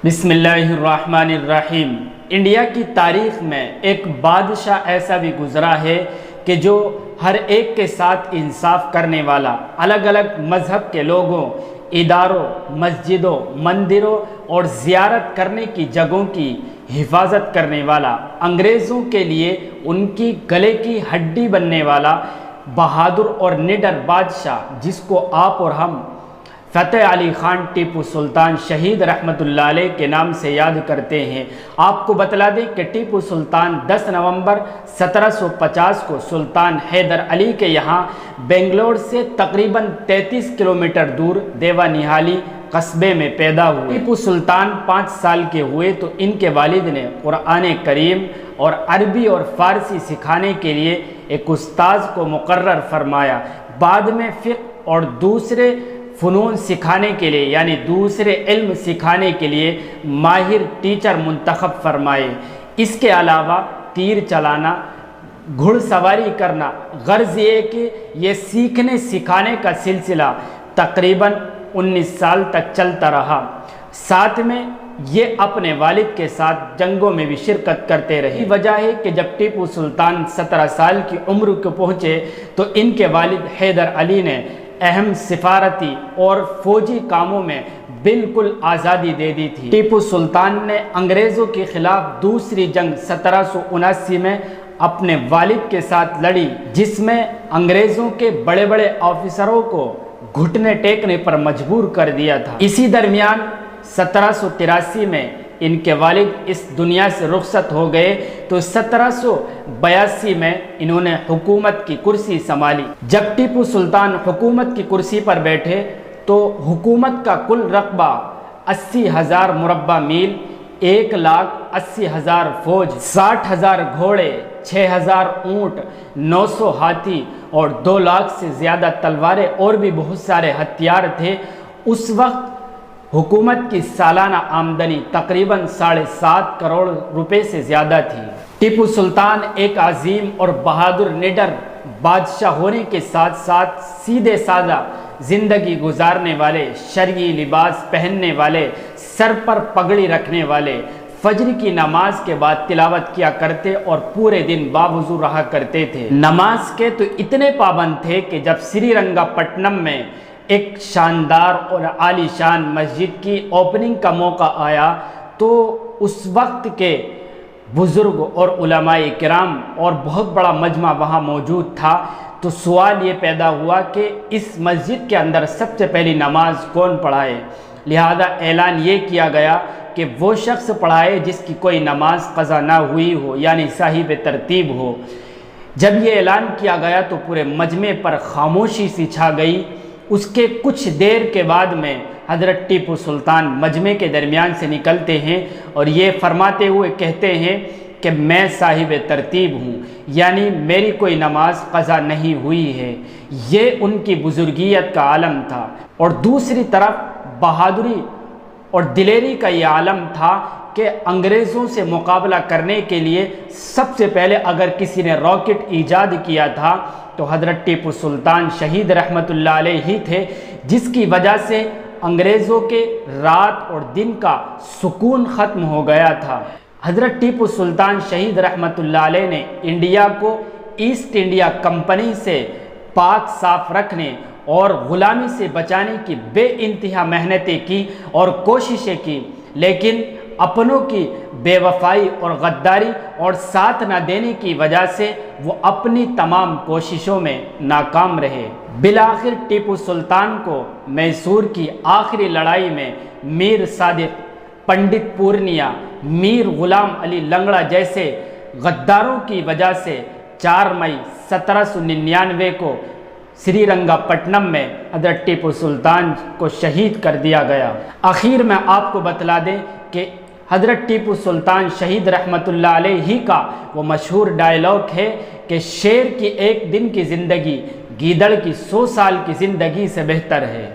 بسم اللہ الرحمن الرحیم۔ انڈیا کی تاریخ میں ایک بادشاہ ایسا بھی گزرا ہے کہ جو ہر ایک کے ساتھ انصاف کرنے والا، الگ الگ مذہب کے لوگوں، اداروں، مسجدوں، مندروں اور زیارت کرنے کی جگہوں کی حفاظت کرنے والا، انگریزوں کے لیے ان کی گلے کی ہڈی بننے والا بہادر اور نڈر بادشاہ، جس کو آپ اور ہم فتح علی خان ٹیپو سلطان شہید رحمۃ اللہ علیہ کے نام سے یاد کرتے ہیں۔ آپ کو بتلا دیں کہ ٹیپو سلطان 10 نومبر 1750 کو سلطان حیدر علی کے یہاں بنگلور سے تقریباً 33 کلومیٹر دور دیوا نہالی قصبے میں پیدا ہوئے۔ ٹیپو سلطان 5 سال کے ہوئے تو ان کے والد نے قرآن کریم اور عربی اور فارسی سکھانے کے لیے ایک استاذ کو مقرر فرمایا۔ بعد میں فقہ اور دوسرے فنون سکھانے کے لیے یعنی دوسرے علم سکھانے کے لیے ماہر ٹیچر منتخب فرمائے۔ اس کے علاوہ تیر چلانا، گھڑ سواری کرنا، غرض یہ کہ یہ سیکھنے سکھانے کا سلسلہ تقریباً 19 سال تک چلتا رہا۔ ساتھ میں یہ اپنے والد کے ساتھ جنگوں میں بھی شرکت کرتے رہے۔ یہ وجہ ہے کہ جب ٹیپو سلطان 17 سال کی عمر کو پہنچے تو ان کے والد حیدر علی نے اہم سفارتی اور فوجی کاموں میں بالکل آزادی دے دی تھی۔ ٹیپو سلطان نے انگریزوں کے خلاف دوسری جنگ 1779 میں اپنے والد کے ساتھ لڑی، جس میں انگریزوں کے بڑے بڑے آفیسروں کو گھٹنے ٹیکنے پر مجبور کر دیا تھا۔ اسی درمیان 1783 میں ان کے والد اس دنیا سے رخصت ہو گئے تو 1782 میں انہوں نے حکومت کی کرسی سنبھالی۔ جب ٹیپو سلطان حکومت کی کرسی پر بیٹھے تو حکومت کا کل رقبہ 80,000 مربع میل، 1,80,000 فوج، 60,000 گھوڑے، 6,000 اونٹ، 900 ہاتھی اور 2 لاکھ سے زیادہ تلواریں اور بھی بہت سارے ہتھیار تھے۔ اس وقت حکومت کی سالانہ آمدنی تقریباً 7.5 کروڑ روپے سے زیادہ تھی۔ ٹیپو سلطان ایک عظیم اور بہادر نڈر بادشاہ ہونے کے ساتھ ساتھ سیدھے سادہ زندگی گزارنے والے، شرعی لباس پہننے والے، سر پر پگڑی رکھنے والے، فجر کی نماز کے بعد تلاوت کیا کرتے اور پورے دن باوضو رہا کرتے تھے۔ نماز کے تو اتنے پابند تھے کہ جب سری رنگا پٹنم میں ایک شاندار اور عالی شان مسجد کی اوپننگ کا موقع آیا تو اس وقت کے بزرگ اور علماء کرام اور بہت بڑا مجمع وہاں موجود تھا، تو سوال یہ پیدا ہوا کہ اس مسجد کے اندر سب سے پہلی نماز کون پڑھائے۔ لہذا اعلان یہ کیا گیا کہ وہ شخص پڑھائے جس کی کوئی نماز قضا نہ ہوئی ہو، یعنی صاحب ترتیب ہو۔ جب یہ اعلان کیا گیا تو پورے مجمع پر خاموشی سی چھا گئی۔ اس کے کچھ دیر کے بعد میں حضرت ٹیپو سلطان مجمع کے درمیان سے نکلتے ہیں اور یہ فرماتے ہوئے کہتے ہیں کہ میں صاحب ترتیب ہوں، یعنی میری کوئی نماز قضا نہیں ہوئی ہے۔ یہ ان کی بزرگیت کا عالم تھا، اور دوسری طرف بہادری اور دلیری کا یہ عالم تھا کہ انگریزوں سے مقابلہ کرنے کے لیے سب سے پہلے اگر کسی نے راکٹ ایجاد کیا تھا تو حضرت ٹیپو سلطان شہید رحمۃ اللہ علیہ ہی تھے، جس کی وجہ سے انگریزوں کے رات اور دن کا سکون ختم ہو گیا تھا۔ حضرت ٹیپو سلطان شہید رحمۃ اللہ علیہ نے انڈیا کو ایسٹ انڈیا کمپنی سے پاک صاف رکھنے اور غلامی سے بچانے کی بے انتہا محنتیں کی اور کوششیں کی، لیکن اپنوں کی بے وفائی اور غداری اور ساتھ نہ دینے کی وجہ سے وہ اپنی تمام کوششوں میں ناکام رہے۔ بالآخر ٹیپو سلطان کو میسور کی آخری لڑائی میں میر صادق، پنڈت پورنیا، میر غلام علی لنگڑا جیسے غداروں کی وجہ سے 4 مئی 1799 کو سری رنگا پٹنم میں حضرت ٹیپو سلطان کو شہید کر دیا گیا۔ آخر میں آپ کو بتلا دیں کہ حضرت ٹیپو سلطان شہید رحمۃ اللہ علیہ ہی کا وہ مشہور ڈائلاگ ہے کہ شیر کی 1 دن کی زندگی گیدڑ کی 100 سال کی زندگی سے بہتر ہے۔